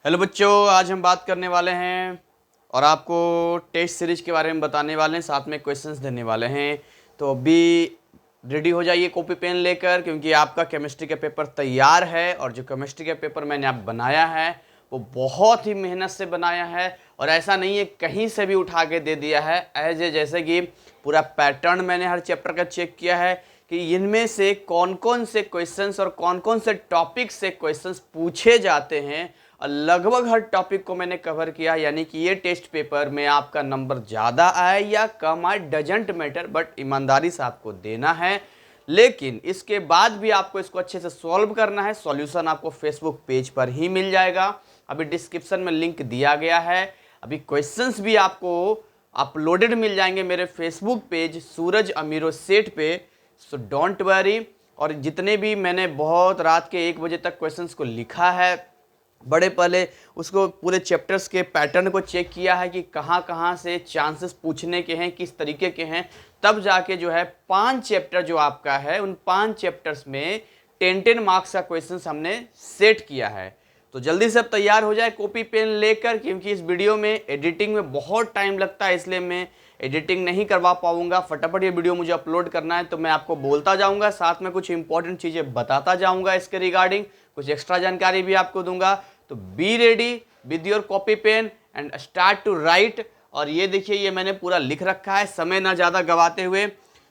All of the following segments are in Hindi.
हेलो बच्चों, आज हम बात करने वाले हैं और आपको टेस्ट सीरीज के बारे में बताने वाले हैं, साथ में क्वेश्चंस देने वाले हैं। तो अभी रेडी हो जाइए कॉपी पेन लेकर, क्योंकि आपका केमिस्ट्री का पेपर तैयार है। और जो केमिस्ट्री का पेपर मैंने आप बनाया है वो बहुत ही मेहनत से बनाया है, और ऐसा नहीं है कहीं से भी उठा के दे दिया है। जैसे कि पूरा पैटर्न मैंने हर चैप्टर का चेक किया है कि इनमें से कौन कौन से क्वेश्चंस और कौन कौन से टॉपिक से क्वेश्चंस पूछे जाते हैं, और लगभग हर टॉपिक को मैंने कवर किया। यानी कि ये टेस्ट पेपर में आपका नंबर ज़्यादा आए या कम आए डजेंट मैटर, बट ईमानदारी से आपको देना है। लेकिन इसके बाद भी आपको इसको अच्छे से सॉल्व करना है। सॉल्यूशन आपको फेसबुक पेज पर ही मिल जाएगा, अभी डिस्क्रिप्शन में लिंक दिया गया है। अभी क्वेश्चंस भी आपको अपलोडेड मिल जाएंगे मेरे फेसबुक पेज सूरज अमीरो सेठ पे, सो डोंट वरी। और जितने भी मैंने बहुत रात के 1 बजे तक क्वेश्चंस को लिखा है, बड़े पहले उसको पूरे चैप्टर्स के पैटर्न को चेक किया है कि कहाँ कहाँ से चांसेस पूछने के हैं, किस तरीके के हैं, तब जाके जो है 5 चैप्टर जो आपका है उन 5 चैप्टर्स में 10-10 मार्क्स का क्वेश्चन हमने सेट किया है। तो जल्दी से अब तैयार हो जाए कॉपी पेन लेकर, क्योंकि इस वीडियो में एडिटिंग में बहुत टाइम लगता है, इसलिए मैं एडिटिंग नहीं करवा पाऊंगा। फटाफट ये वीडियो मुझे अपलोड करना है, तो मैं आपको बोलता जाऊंगा, साथ में कुछ इंपॉर्टेंट चीज़ें बताता जाऊंगा इसके रिगार्डिंग, कुछ एक्स्ट्रा जानकारी भी आपको दूंगा। तो be ready with your copy pen and start to write. और ये देखिए, ये मैंने पूरा लिख रखा है, समय ना ज़्यादा गवाते हुए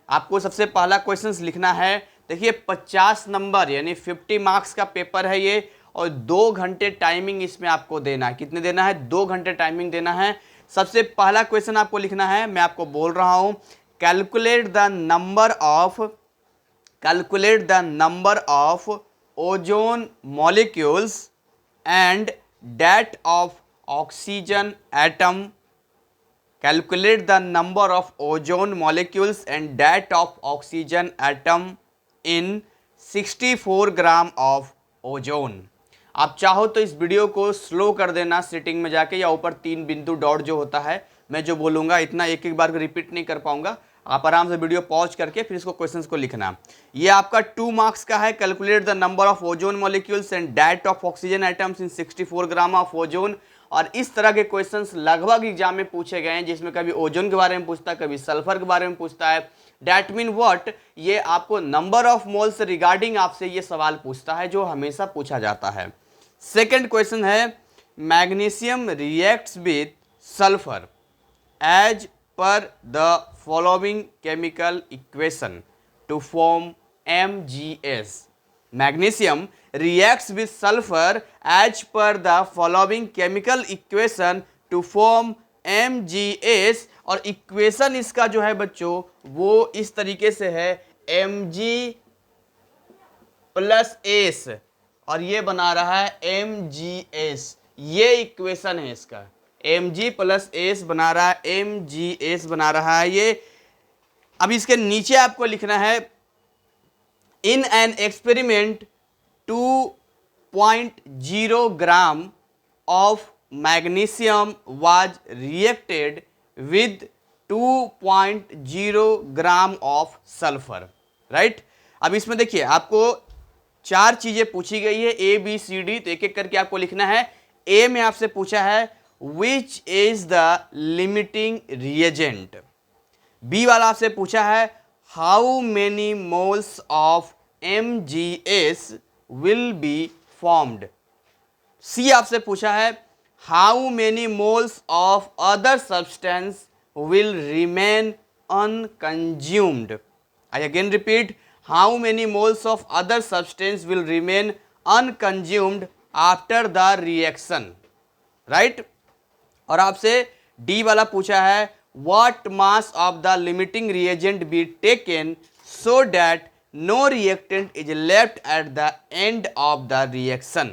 आपको सबसे पहला क्वेश्चन लिखना है। देखिए 50 नंबर यानी 50 मार्क्स का पेपर है ये, और 2 घंटे टाइमिंग इसमें आपको देना है। कितने देना है? 2 घंटे टाइमिंग देना है। सबसे पहला क्वेश्चन आपको लिखना है, मैं आपको बोल रहा हूं, calculate the number of ozone molecules and that of oxygen atom. Calculate the number of ozone molecules and that of oxygen atom in 64 gram of ozone. आप चाहो तो इस वीडियो को स्लो कर देना सेटिंग में जाके, या ऊपर 3 बिंदु डॉट जो होता है, मैं जो बोलूँगा इतना एक एक बार रिपीट नहीं कर पाऊंगा। आप आराम से वीडियो पॉज करके फिर इसको क्वेश्चंस को लिखना। ये आपका 2 मार्क्स का है, calculate the number of ozone molecules and that of oxygen atoms in 64 gram of ozone. और इस तरह के क्वेश्चंस लगभग एग्जाम में पूछे गए हैं, जिसमें कभी ओजोन के बारे में पूछता है, कभी सल्फर के बारे में पूछता है। डैट मीन व्हाट, ये आपको नंबर ऑफ मोल से रिगार्डिंग आपसे ये सवाल पूछता है, जो हमेशा पूछा जाता है। सेकेंड क्वेश्चन है, magnesium reacts with sulphur as per the following chemical equation to form MgS. Magnesium reacts with sulfur as per the following chemical equation to form MgS. और इक्वेशन इसका जो है बच्चों वो इस तरीके से है, Mg प्लस एस, और ये बना रहा है MgS। ये इक्वेशन है इसका, Mg प्लस एस बना रहा है, MgS बना रहा है ये। अब इसके नीचे आपको लिखना है, in an experiment 2.0 gram of magnesium was reacted with 2.0 gram of sulphur, right. अब इसमें देखिए आपको 4 चीजें पूछी गई है, A B C D, तो एक एक करके आपको लिखना है। A में आपसे पूछा है Which is the limiting reagent? B वाला आपसे पूछा है How many moles of MgS will be formed? C आपसे पूछा है How many moles of other substance will remain unconsumed? I again repeat, how many moles of other substance will remain unconsumed after the reaction? Right? और आपसे डी वाला पूछा है, what mass of the limiting reagent be taken so that no reactant is left at the end of the reaction.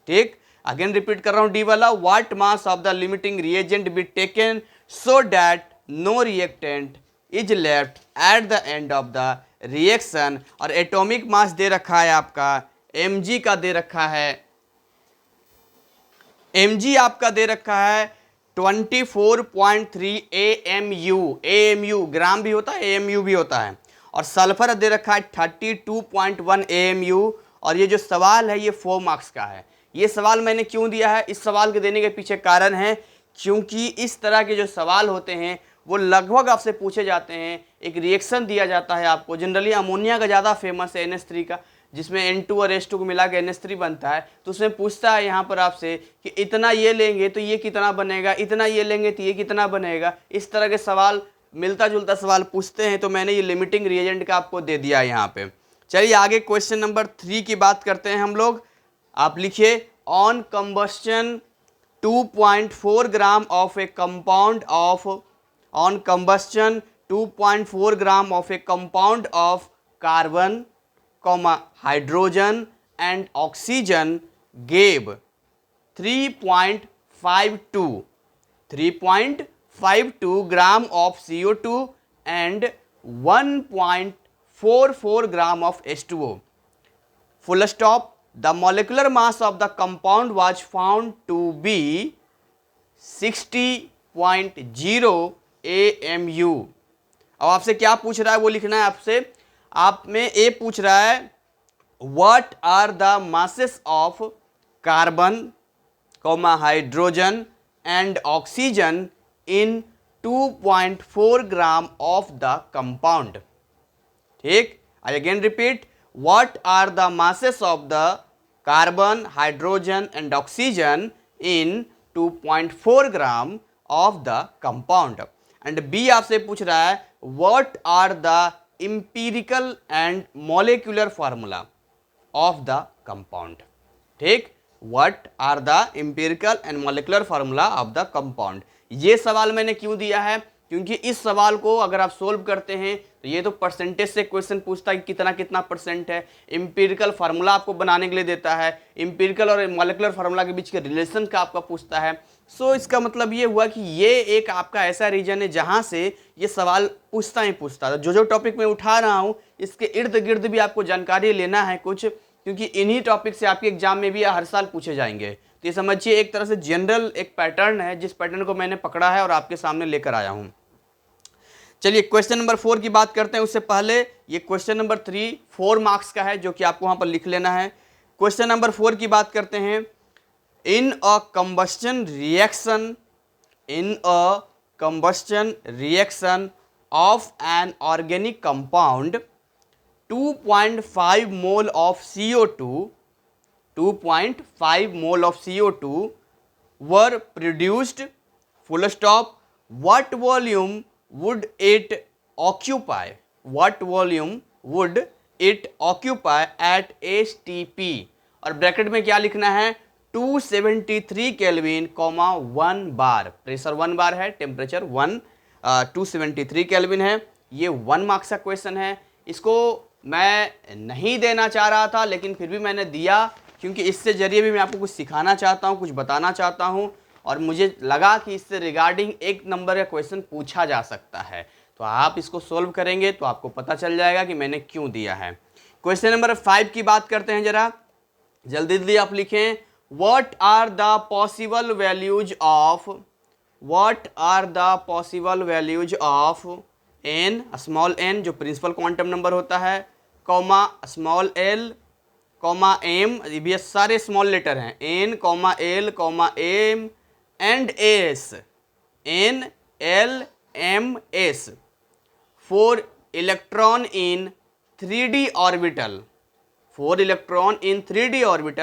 ठीक, अगेन रिपीट कर रहा हूं, डी वाला, what mass of the limiting reagent be taken so that no reactant is left at the end of the reaction. और एटॉमिक मास दे रखा है आपका, Mg का दे रखा है, Mg आपका दे रखा है 24.3 AMU। AMU ग्राम भी होता है, AMU भी होता है। और सल्फर दे रखा है 32.1 AMU। और ये जो सवाल है ये 4 मार्क्स का है, ये सवाल मैंने क्यों दिया है, इस सवाल के देने के पीछे कारण है क्योंकि इस तरह के जो सवाल होते हैं वो लगभग आपसे पूछे जाते हैं। एक रिएक्शन दिया जाता है आपको, जनरली अमोनिया का ज़्यादा फेमस है NH3 का, जिसमें N2 और H2 को मिला के NH3 बनता है। तो उसमें पूछता है यहाँ पर आपसे कि इतना ये लेंगे तो ये कितना बनेगा, इतना ये लेंगे तो ये कितना बनेगा। इस तरह के सवाल, मिलता जुलता सवाल पूछते हैं, तो मैंने ये लिमिटिंग रिएजेंट का आपको दे दिया है यहाँ पे। चलिए आगे क्वेश्चन नंबर 3 की बात करते हैं हम लोग। आप लिखिए, on combustion 2.4 gram of A compound of, on combustion 2.4 gram of a compound of carbon, hydrogen and oxygen gave 3.52 gram of CO2 and 1.44 gram of H2O. Full stop. The molecular mass of the compound was found to be 60.0 AMU। अब आपसे क्या पूछ रहा है वो लिखना है आपसे। आप में ए पूछ रहा है, what are the masses of carbon, hydrogen and oxygen in 2.4 gram of the compound. ठीक, I again repeat, what are the masses of the carbon, hydrogen and oxygen in 2.4 gram of the compound. And B आपसे पूछ रहा है, what are the empirical and molecular formula of the compound. ठीक, what are the empirical and molecular formula of the compound. ये सवाल मैंने क्यों दिया है, क्योंकि इस सवाल को अगर आप सोल्व करते हैं तो ये तो परसेंटेज से क्वेश्चन पूछता है कि कितना कितना परसेंट है। इंपीरिकल फार्मूला आपको बनाने के लिए देता है, इंपीरिकल और मॉलिक्यूलर फार्मूला के बीच के रिलेशन का आपका पूछता है। सो इसका मतलब ये हुआ कि ये एक आपका ऐसा रीजन है जहां से ये सवाल पूछता ही पूछता है। जो टॉपिक मैं उठा रहा हूं इसके इर्द गिर्द भी आपको जानकारी लेना है कुछ, क्योंकि इन्हीं टॉपिक से आपके एग्जाम में भी हर साल पूछे जाएंगे। तो ये समझिए एक तरह से जनरल एक पैटर्न है, जिस पैटर्न को मैंने पकड़ा है और आपके सामने लेकर आया हूं। चलिए क्वेश्चन नंबर 4 की बात करते हैं। उससे पहले ये क्वेश्चन नंबर 3 4 मार्क्स का है, जो कि आपको वहां पर लिख लेना है। क्वेश्चन नंबर 4 की बात करते हैं। In a combustion reaction of an organic compound 2.5 mole of CO2 were produced, full stop. What volume would it occupy? At STP? और ब्रैकेट में क्या लिखना है, 273 केल्विन, 1 बार। प्रेशर 1 बार है, टेम्परेचर 273 केल्विन है। ये 1 मार्क्स का क्वेश्चन है। इसको मैं नहीं देना चाह रहा था, लेकिन फिर भी मैंने दिया, क्योंकि इससे जरिए भी मैं आपको कुछ सिखाना चाहता हूँ, कुछ बताना चाहता हूँ, और मुझे लगा कि इससे रिगार्डिंग 1 नंबर का क्वेश्चन पूछा जा सकता है। तो आप इसको सोल्व करेंगे तो आपको पता चल जाएगा कि मैंने क्यों दिया है। क्वेश्चन नंबर 5 की बात करते हैं, जरा जल्दी जल्दी आप लिखें। What are the possible values of n, small n जो प्रिंसिपल क्वांटम नंबर होता है, comma small l, comma m, ये भी सारे स्मॉल लेटर हैं, n, comma l, comma m and s, n, l, m, s, for electron in 3D orbital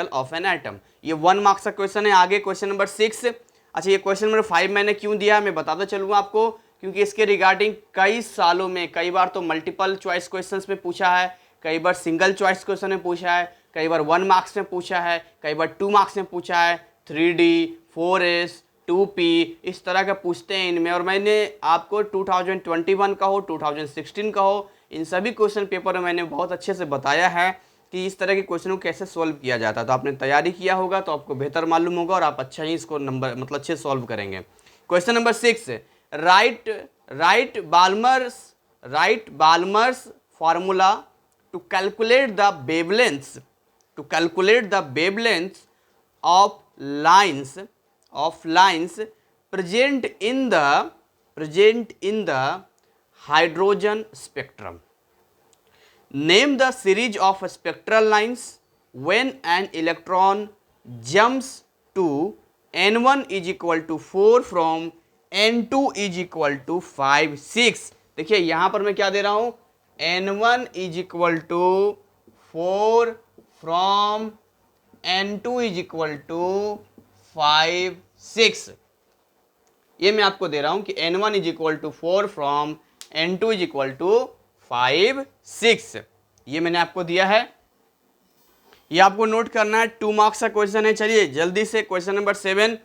of an atom. ये 1 मार्क्स का क्वेश्चन है। आगे क्वेश्चन नंबर 6। अच्छा, ये क्वेश्चन नंबर 5 मैंने क्यों दिया मैं बताता चलूँगा आपको, क्योंकि इसके रिगार्डिंग कई सालों में कई बार तो मल्टीपल चॉइस क्वेश्चंस में पूछा है, कई बार सिंगल चॉइस क्वेश्चन में पूछा है, कई बार 1 मार्क्स में पूछा है, कई बार 2 मार्क्स में पूछा है, 3D, 4S, 2P, इस तरह का पूछते हैं इनमें। और मैंने आपको 2021 का हो, 2016 का हो, इन सभी क्वेश्चन पेपर में मैंने बहुत अच्छे से बताया है कि इस तरह के क्वेश्चन को कैसे सॉल्व किया जाता है। तो आपने तैयारी किया होगा तो आपको बेहतर मालूम होगा और आप अच्छा ही इसको नंबर मतलब अच्छे सॉल्व करेंगे। Question number 6, write Balmer's formula to calculate the wavelength of lines present in the hydrogen spectrum. Name the series of spectral lines when an electron jumps to N1 is equal to 4 from N2 is equal to 5, 6। देखिए यहां पर मैं क्या दे रहा हूं, N1 is equal to 4 from N2 is equal to 5, 6। ये मैं आपको दे रहा हूं कि N1 is equal to 4 from N2 is equal to 5, 6। ये मैंने आपको दिया है, ये आपको नोट करना है। 2 मार्क्स का क्वेश्चन है। चलिए जल्दी से क्वेश्चन नंबर 7।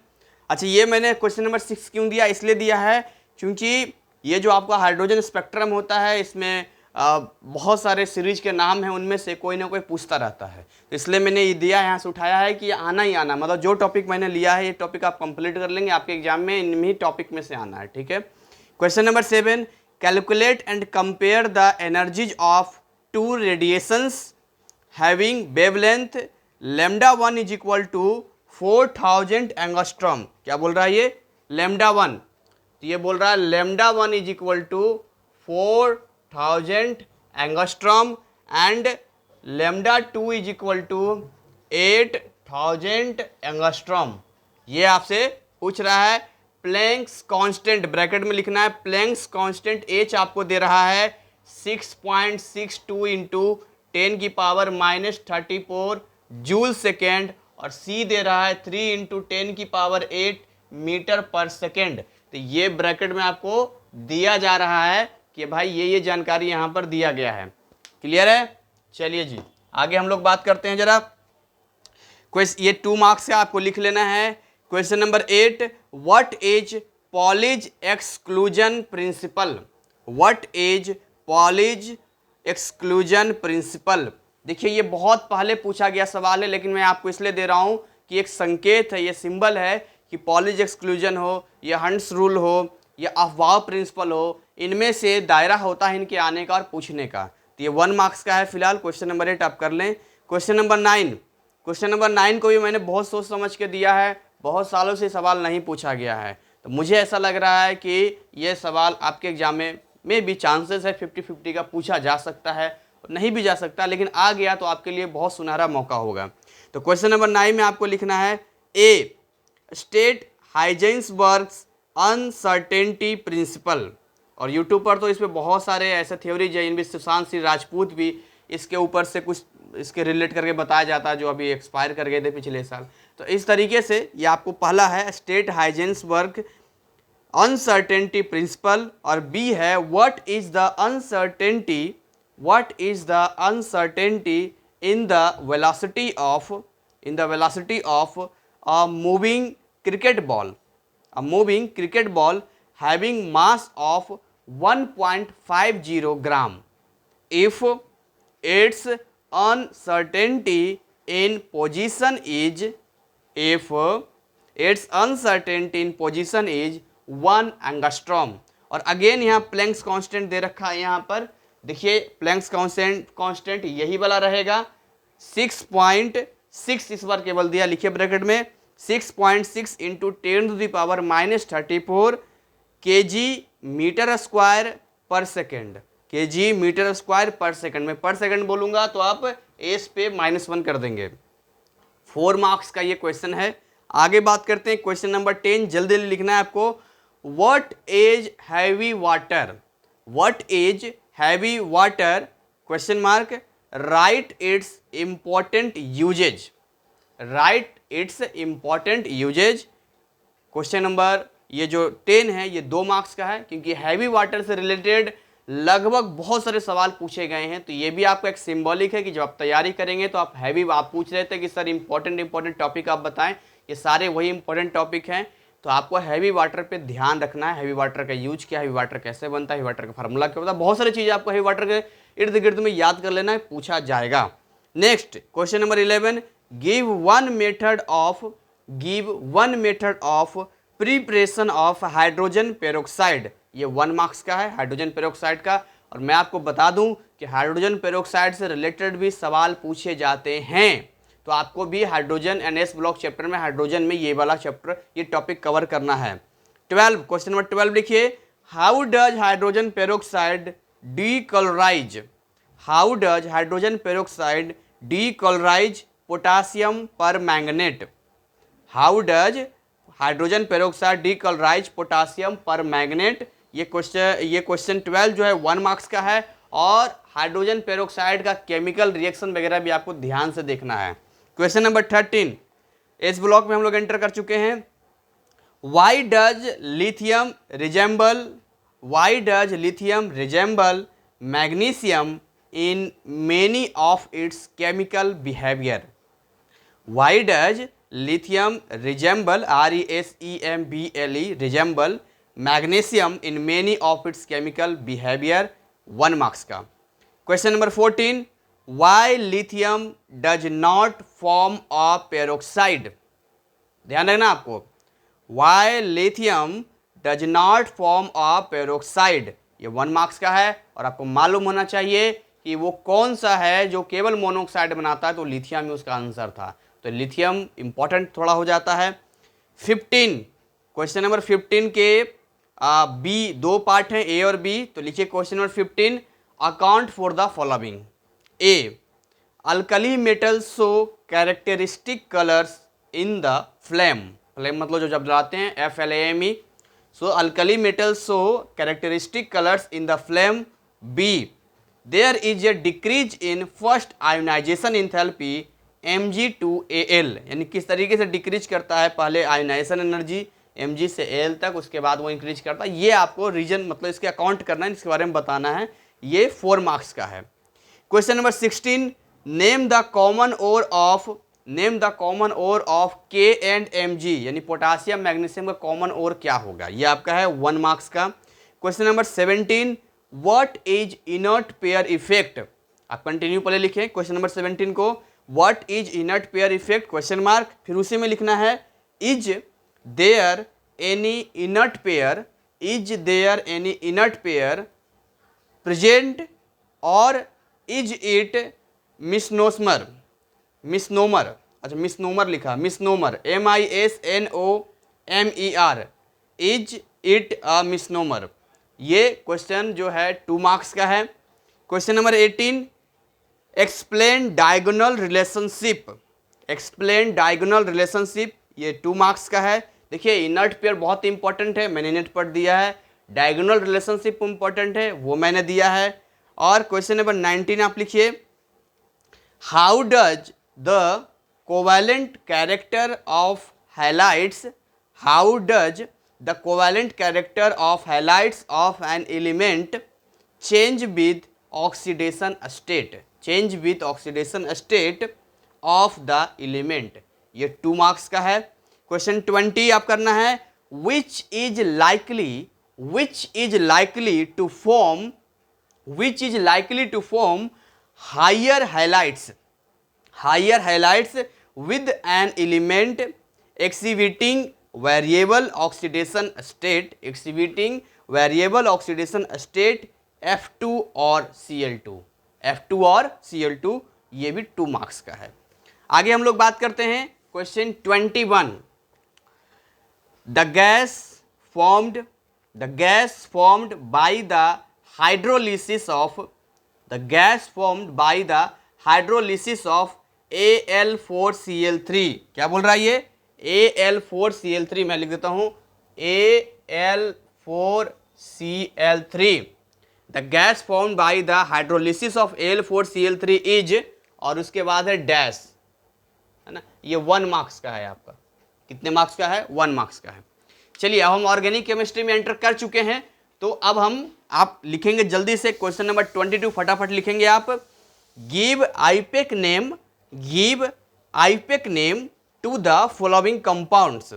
अच्छा, ये मैंने क्वेश्चन नंबर 6 क्यों दिया, इसलिए दिया है क्योंकि ये जो आपका हाइड्रोजन स्पेक्ट्रम होता है, इसमें बहुत सारे सीरीज के नाम हैं, उनमें से कोई ना कोई पूछता रहता है, तो इसलिए मैंने ये दिया, यहाँ से उठाया है कि आना ही आना, मतलब जो टॉपिक मैंने लिया है ये टॉपिक आप कंप्लीट कर लेंगे, आपके एग्जाम में इन्हीं टॉपिक में से आना है। ठीक है। Question number 7, calculate and compare the energies of 2 radiations having wavelength λ1 is equal to 4000 angstrom. क्या बोल रहा है ये, λ1, तो ये बोल रहा है λ1 is equal to 4000 angstrom and λ2 is equal to 8000 angstrom. ये आपसे पूछ रहा है। प्लैंक्स कांस्टेंट ब्रैकेट में लिखना है, प्लैंक्स कांस्टेंट H आपको दे रहा है 6.62 इंटू 10 की पावर -34 जूल सेकेंड, और C दे रहा है 3 इंटू 10 की पावर 8 मीटर पर सेकेंड। तो ये ब्रैकेट में आपको दिया जा रहा है कि भाई ये जानकारी यहाँ पर दिया गया है। क्लियर है। चलिए जी आगे हम लोग बात करते हैं जरा। क्वेश्चन ये 2 मार्क्स का आपको लिख लेना है। Question number 8, what is पॉलिज exclusion principle. What is पॉलिज exclusion principle. देखिए ये बहुत पहले पूछा गया सवाल है, लेकिन मैं आपको इसलिए दे रहा हूं कि एक संकेत है, ये सिंबल है कि पॉलिज एक्सक्लूजन हो या हंट्स रूल हो या अफवाह प्रिंसिपल हो, इनमें से दायरा होता है इनके आने का और पूछने का। तो ये 1 मार्क्स का है फिलहाल। क्वेश्चन नंबर 8 आप कर लें। क्वेश्चन नंबर 9, क्वेश्चन नंबर 9 को भी मैंने बहुत सोच समझ के दिया है, बहुत सालों से सवाल नहीं पूछा गया है, तो मुझे ऐसा लग रहा है कि ये सवाल आपके एग्जाम में भी चांसेस है 50-50 का पूछा जा सकता है, नहीं भी जा सकता, लेकिन आ गया तो आपके लिए बहुत सुनहरा मौका होगा। तो क्वेश्चन नंबर 9 में आपको लिखना है, ए स्टेट हाइजेंसबर्ग्स अनसर्टेनिटी प्रिंसिपल। और यूट्यूब पर तो इस पर बहुत सारे ऐसे थ्योरीज है, इनमें सुशांत सिंह राजपूत भी इसके ऊपर से कुछ इसके रिलेट करके बताया जाता है, जो अभी एक्सपायर कर गए थे पिछले साल। तो इस तरीके से ये आपको पहला है स्टेट हाइजेंसबर्ग अनसर्टेनिटी प्रिंसिपल, और बी है what is the uncertainty, what is the uncertainty in the velocity of a moving cricket ball, a moving cricket ball having mass of 1.50 gram if its uncertainty in position is 1 angstrom। और अगेन यहाँ प्लैंक्स कांस्टेंट दे रखा है, यहाँ पर देखिए प्लैंक्स कांस्टेंट यही वाला रहेगा 6.6, इस बार केवल दिया, लिखिए ब्रैकेट में 6.6 into 10 to the power -34 kg metre square per second, kg metre square per second. मैं पर सेकेंड बोलूंगा तो आप एस पे -1 कर देंगे। 4 मार्क्स का ये क्वेश्चन है। आगे बात करते हैं क्वेश्चन नंबर 10, जल्दी लिखना है आपको। What is heavy water, what is heavy water question mark, right it's important usages, right it's important usages. Question number ये जो 10 है ये 2 मार्क्स का है, क्योंकि हैवी वाटर से रिलेटेड लगभग बहुत सारे सवाल पूछे गए हैं। तो ये भी आपको एक सिंबॉलिक है कि जब आप तैयारी करेंगे तो आप पूछ रहे थे कि सर इंपॉर्टेंट टॉपिक आप बताएं, ये सारे वही इंपॉर्टेंट टॉपिक हैं। तो आपको हैवी वाटर पे ध्यान रखना है, हैवी वाटर का यूज क्या, हैवी वाटर कैसे बनता है, हैवी वाटर का फार्मूला क्या होता है, बहुत सारी चीज़ें आपको हैवी वाटर के इर्द गिर्द में याद कर लेना है, पूछा जाएगा। Next question number 11, give one method of preparation of hydrogen peroxide. ये 1 मार्क्स का है हाइड्रोजन पेरोक्साइड का। और मैं आपको बता दूं कि हाइड्रोजन पेरोक्साइड से रिलेटेड भी सवाल पूछे जाते हैं, तो आपको भी हाइड्रोजन NS ब्लॉक चैप्टर में हाइड्रोजन में ये वाला चैप्टर ये टॉपिक कवर करना है। 12 क्वेश्चन नंबर 12 लिखिए, how does hydrogen peroxide decolourise, how does hydrogen peroxide decolourise potassium permanganate? How does hydrogen peroxide decolourise potassium permanganate? ये क्वेश्चन 12 जो है 1 मार्क्स का है, और हाइड्रोजन पेरोक्साइड का केमिकल रिएक्शन वगैरह भी आपको ध्यान से देखना है। क्वेश्चन नंबर 13 इस ब्लॉक में हम लोग एंटर कर चुके हैं। Why does lithium resemble magnesium in many of its chemical behaviour? Why does lithium resemble resemble magnesium in many of its chemical behavior? 1 marks का। Question number 14 why lithium does not form a peroxide? ध्यान रखना आपको, why lithium does not form a peroxide, ये 1 मार्क्स का है, और आपको मालूम होना चाहिए कि वो कौन सा है जो केवल मोनोऑक्साइड बनाता है, तो लिथियम ही उसका आंसर था। तो लिथियम इंपॉर्टेंट थोड़ा हो जाता है। 15 क्वेश्चन नंबर 15 के बी 2 पार्ट हैं, ए और बी, तो लिखिए question number 15 account for the following. A alkali metal show characteristic colours in the flame, flame मतलब जो जब जलाते हैं, FLAME, so alkali metal show characteristic colours in the flame. B there is a decrease in first ionization enthalpy Mg2Al, यानी किस तरीके से डिक्रीज करता है, पहले आयोनाइजेशन एनर्जी Mg से Al तक, उसके बाद वो इंक्रीज करता है। ये आपको रीजन मतलब इसके अकाउंट करना है, इसके बारे में बताना है, ये 4 मार्क्स का है। Question number 16 name the common ore of K and Mg, यानी पोटासियम मैग्नीशियम का कॉमन ओर क्या होगा, ये आपका है 1 मार्क्स का। Question number 17 what is inert pair effect? आप कंटिन्यू पहले लिखें क्वेश्चन नंबर 17 को, What is inert pair effect? Question mark, फिर उसी में लिखना है Is there any inert pair? Is there any inert pair present or is it misnomer? अच्छा misnomer लिखा, misnomer MISNOMER, is it a misnomer? ये क्वेश्चन जो है 2 मार्क्स का है। Question number 18 explain diagonal relationship, ये 2 मार्क्स का है। देखिए इनर्ट पेयर बहुत इंपॉर्टेंट है, मैंने नेट पर दिया है, डायगोनल रिलेशनशिप इंपॉर्टेंट है, वो मैंने दिया है। और क्वेश्चन नंबर 19 आप लिखिए how does the covalent character of halides of an element change with oxidation state of the element, ये 2 मार्क्स का है। क्वेश्चन 20 आप करना है which is likely to form higher halides with an element exhibiting variable oxidation state F2 और Cl2, ये भी 2 मार्क्स का है। आगे हम लोग बात करते हैं question 21 the gas formed by the hydrolysis of Al4Cl3, क्या बोल रहा है ये Al4Cl3, मैं लिख देता हूं Al4Cl3, the gas formed by the hydrolysis of Al4Cl3 is, और उसके बाद है डैश, है ना, ये 1 मार्क्स का है आपका। कितने मार्क्स का है? 1 मार्क्स का है। चलिए अब हम ऑर्गेनिक केमिस्ट्री में एंटर कर चुके हैं, तो अब आप लिखेंगे जल्दी से क्वेश्चन नंबर 22, फटाफट लिखेंगे आप। Give IUPAC name to the following compounds,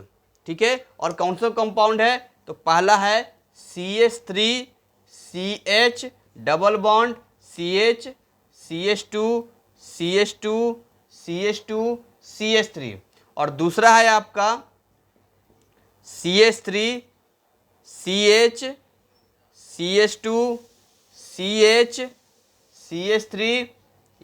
ठीक है, और कौन सा कंपाउंड है? तो पहला है CH3 CH double bond CH CH2 CH3, और दूसरा है आपका CH3 CH CH2 CH3,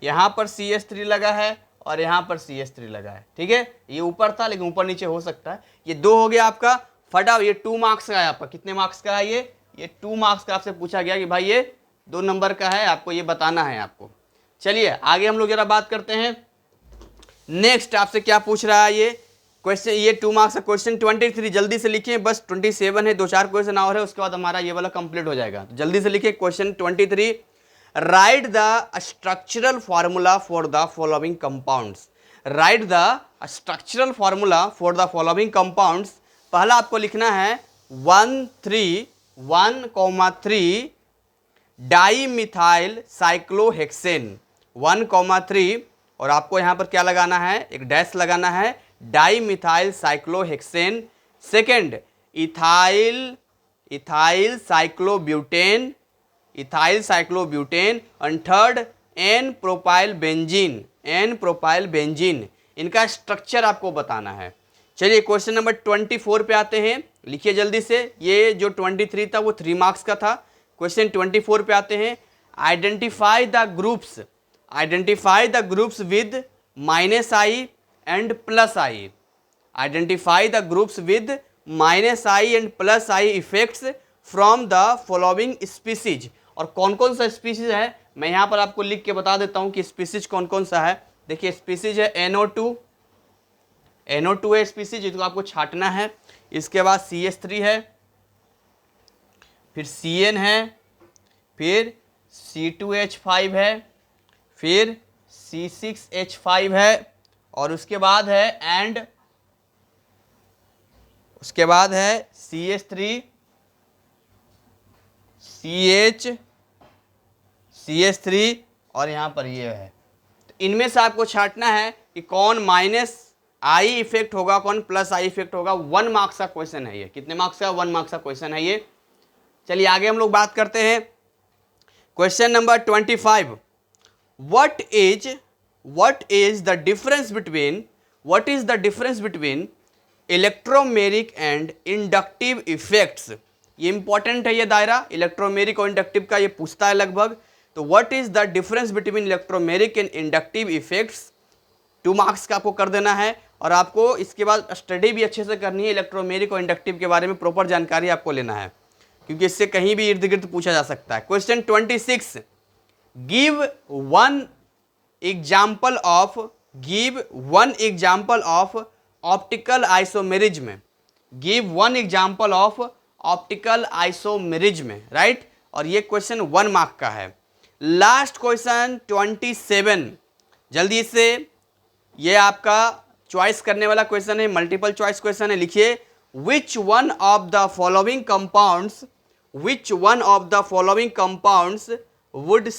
यहाँ पर CH3 लगा है और यहाँ पर CH3 लगा है, ठीक है, ये ऊपर था लेकिन ऊपर नीचे हो सकता है। ये 2 हो गया आपका, फटाफट ये 2 मार्क्स का है आपका। कितने मार्क्स का है ये 2 मार्क्स का आपसे पूछा गया कि भाई ये 2 नंबर का है, आपको ये बताना है आपको। चलिए आगे हम लोग जरा बात करते हैं नेक्स्ट आपसे क्या पूछ रहा है ये क्वेश्चन, ये 2 मार्क्स का क्वेश्चन 23 जल्दी से लिखिए, बस 27 है, 2-4 क्वेश्चन और है, उसके बाद हमारा ये वाला कंप्लीट हो जाएगा। तो जल्दी से लिखिए question 23, right the structural formula for the following compounds. Right the structural formula for the following compounds. पहला आपको लिखना है 1,3 डाई मिथाइल साइक्लोहेक्सेन 1,3 और आपको यहां पर क्या लगाना है, एक डैश लगाना है, dimethyl cyclohexane. Second ethyl cyclobutane and third n propyl benzene. इनका स्ट्रक्चर आपको बताना है। चलिए क्वेश्चन नंबर 24 पे आते हैं, लिखिए जल्दी से। ये जो 23 था वो 3 मार्क्स का था। क्वेश्चन 24 पे आते हैं, identify the groups with -i and +i। Identify the groups with -i and +i effects from the following species. और कौन कौन सा स्पीसीज है मैं यहाँ पर आपको लिख के बता देता हूँ कि स्पीसीज कौन कौन सा है। देखिए स्पीसीज है NO2 है स्पीसीज, जिसको आपको छाटना है। इसके बाद CH3 है, फिर CN है, फिर C2H5 है, फिर C6H5 है, और उसके बाद है CH3 CH3 और यहाँ पर ये है। तो इनमें से आपको छांटना है कि कौन -i इफेक्ट होगा, कौन +i इफेक्ट होगा। 1 मार्क्स का क्वेश्चन है ये। कितने मार्क्स का? 1 मार्क्स का क्वेश्चन है ये। चलिए आगे हम लोग बात करते हैं। Question number 25, what is the difference between electromeric and inductive effects. ये इंपॉर्टेंट है ये दायरा, इलेक्ट्रोमेरिक और इंडक्टिव का ये पूछता है लगभग। तो what is the difference between electromeric and inductive effects, 2 marks का आपको कर देना है। और आपको इसके बाद स्टडी भी अच्छे से करनी है, इलेक्ट्रोमेरिक और इंडक्टिव के बारे में प्रॉपर जानकारी आपको लेना है, क्योंकि इससे कहीं भी इर्द गिर्द पूछा जा सकता है। Question 26, give one example of optical isomerism. Give one example of optical isomerism, right. और ये क्वेश्चन 1 मार्क का है। लास्ट क्वेश्चन 27, जल्दी से, ये आपका चॉइस करने वाला क्वेश्चन है, मल्टीपल चॉइस क्वेश्चन है। लिखिए which one of the following compounds would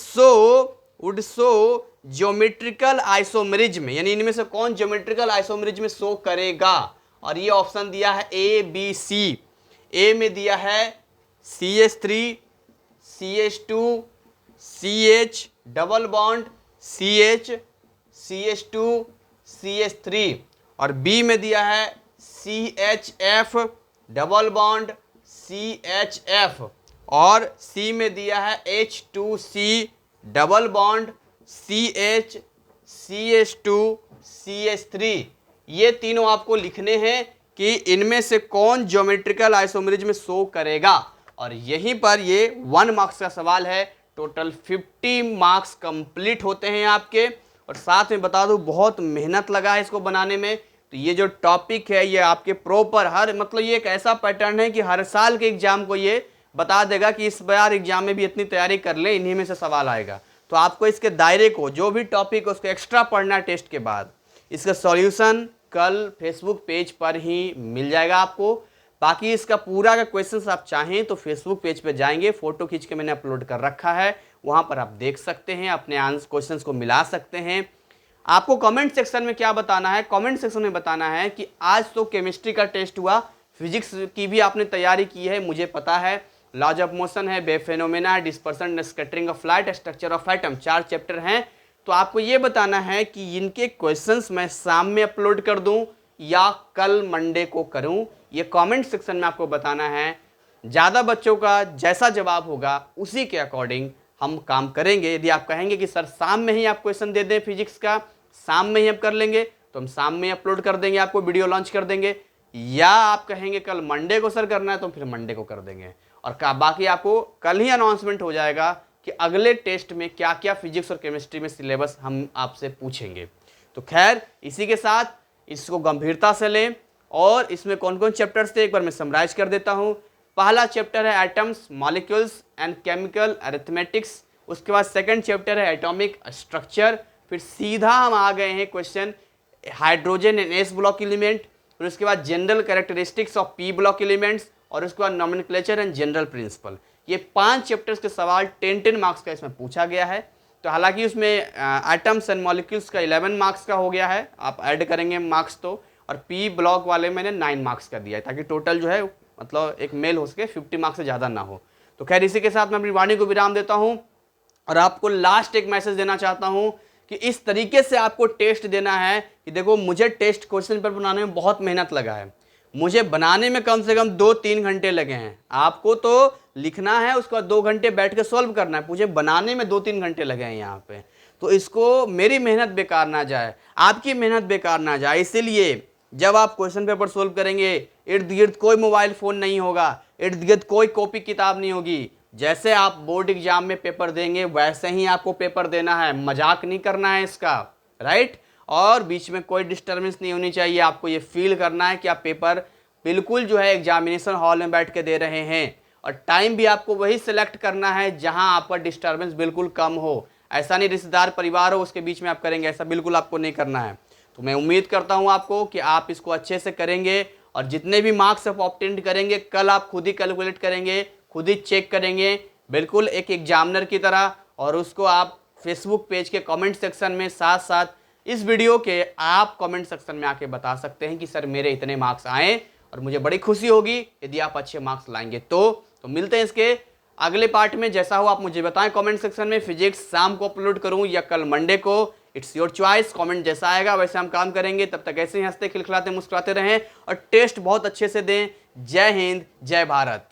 show geometrical isomerism, यानी इनमें से कौन ज्योमेट्रिकल आइसोमेरिज्म शो करेगा। और ये ऑप्शन दिया है ABC। ए में दिया है CH3 CH2 CH double bond CH CH2 CH3, और बी में दिया है CHF डबल बॉन्ड CHF, और सी में दिया है H2C double bond CH CH2 CH3। ये तीनों आपको लिखने हैं कि इनमें से कौन ज्योमेट्रिकल आइसोमेरिज्म शो करेगा। और यहीं पर ये 1 मार्क्स का सवाल है। टोटल 50 मार्क्स कंप्लीट होते हैं आपके। और साथ में बता दूं बहुत मेहनत लगा है इसको बनाने में। तो ये जो टॉपिक है ये आपके प्रॉपर मतलब ये एक ऐसा पैटर्न है कि हर साल के एग्जाम को ये बता देगा कि इस बार एग्जाम में भी इतनी तैयारी कर ले, इन्हीं में से सवाल आएगा। तो आपको इसके दायरे को, जो भी टॉपिक है उसको एक्स्ट्रा पढ़ना है टेस्ट के बाद। इसका सॉल्यूशन कल फेसबुक पेज पर ही मिल जाएगा आपको। बाकी इसका पूरा का क्वेश्चंस आप चाहें तो फेसबुक पेज पे जाएंगे, फोटो खींच के मैंने अपलोड कर रखा है, वहां पर आप देख सकते हैं, अपने आंसर क्वेश्चंस को मिला सकते हैं। आपको कमेंट सेक्शन में क्या बताना है, कमेंट सेक्शन में बताना है कि आज तो केमिस्ट्री का टेस्ट हुआ, फिजिक्स की भी आपने तैयारी की है, मुझे पता है, लॉज ऑफ मोशन है, वेव फेनोमेना है, dispersion and scattering of light, structure of atom, 4 chapter हैं। तो आपको ये बताना है कि इनके क्वेश्चंस मैं शाम में अपलोड कर दूं या कल मंडे को करूं, ये कमेंट सेक्शन में आपको बताना है। ज़्यादा बच्चों का जैसा जवाब होगा उसी के अकॉर्डिंग हम काम करेंगे। यदि आप कहेंगे कि सर शाम में ही आप क्वेश्चन दे दें फिजिक्स का, शाम में ही हम कर लेंगे, तो हम शाम में अपलोड कर देंगे, आपको वीडियो लॉन्च कर देंगे। या आप कहेंगे कल मंडे को सर करना है, तो फिर मंडे को कर देंगे। और बाकी आपको कल ही अनाउंसमेंट हो जाएगा कि अगले टेस्ट में क्या क्या फिजिक्स और केमिस्ट्री में सिलेबस हम आपसे पूछेंगे। तो तो खैर इसी के साथ इसको गंभीरता से लें। और इसमें कौन कौन चैप्टर्स थे एक बार मैं समराइज कर देता हूँ। पहला चैप्टर है atoms, molecules and chemical arithmetics. उसके बाद सेकंड चैप्टर है एटॉमिक स्ट्रक्चर। फिर सीधा हम आ गए हैं question hydrogen and S block element. फिर उसके बाद general characteristics of P block elements और उसके बाद नॉमेनक्लेचर एंड जनरल प्रिंसिपल। ये 5 चैप्टर्स के सवाल 10 मार्क्स का इसमें पूछा गया है। तो हालांकि उसमें एटम्स एंड मॉलिक्यूल्स का 11 मार्क्स का हो गया है, आप ऐड करेंगे मार्क्स तो। और पी ब्लॉक वाले मैंने 9 मार्क्स का दिया है ताकि टोटल जो है मतलब एक मेल हो सके, 50 मार्क्स से ज़्यादा ना हो। तो खैर इसी के साथ मैं अपनी वाणी को विराम देता हूँ और आपको लास्ट एक मैसेज देना चाहता हूँ कि इस तरीके से आपको टेस्ट देना है कि देखो मुझे टेस्ट क्वेश्चन पेपर बनाने में बहुत मेहनत लगा है, मुझे बनाने में कम से कम 2-3 घंटे लगे हैं। आपको तो लिखना है, उसके बाद 2 घंटे बैठ के सॉल्व करना है, मुझे बनाने में 2-3 घंटे लगे हैं यहाँ पे। तो इसको मेरी मेहनत बेकार ना जाए, आपकी मेहनत बेकार ना जाए, इसीलिए जब आप क्वेश्चन पेपर सोल्व करेंगे इर्द गिर्द कोई मोबाइल फ़ोन नहीं होगा, इर्द गिर्द कोई कॉपी किताब नहीं होगी। जैसे आप बोर्ड एग्जाम में पेपर देंगे वैसे ही आपको पेपर देना है, मजाक नहीं करना है इसका, राइट। और बीच में कोई डिस्टर्बेंस नहीं होनी चाहिए, आपको ये फील करना है कि आप पेपर बिल्कुल जो है एग्जामिनेशन हॉल में बैठ के दे रहे हैं। और टाइम भी आपको वही सिलेक्ट करना है जहां आपका डिस्टर्बेंस बिल्कुल कम हो। ऐसा नहीं रिश्तेदार परिवार हो उसके बीच में आप करेंगे, ऐसा बिल्कुल आपको नहीं करना है। तो मैं उम्मीद करता हूं आपको कि आप इसको अच्छे से करेंगे और जितने भी मार्क्स आप ऑब्टेन करेंगे कल आप खुद ही कैलकुलेट करेंगे, खुद ही चेक करेंगे बिल्कुल एक एग्जामिनर की तरह। और उसको आप फेसबुक पेज के कमेंट सेक्शन में साथ साथ इस वीडियो के आप कमेंट सेक्शन में आके बता सकते हैं कि सर मेरे इतने मार्क्स आए, और मुझे बड़ी खुशी होगी यदि आप अच्छे मार्क्स लाएंगे। तो मिलते हैं इसके अगले पार्ट में। जैसा हो आप मुझे बताएं कमेंट सेक्शन में, फिजिक्स शाम को अपलोड करूं या कल मंडे को, इट्स योर चॉइस। कमेंट जैसा आएगा वैसे हम काम करेंगे। तब तक ऐसे ही हंसते खिलखिलाते मुस्कुराते रहें और टेस्ट बहुत अच्छे से दें। जय हिंद, जय भारत।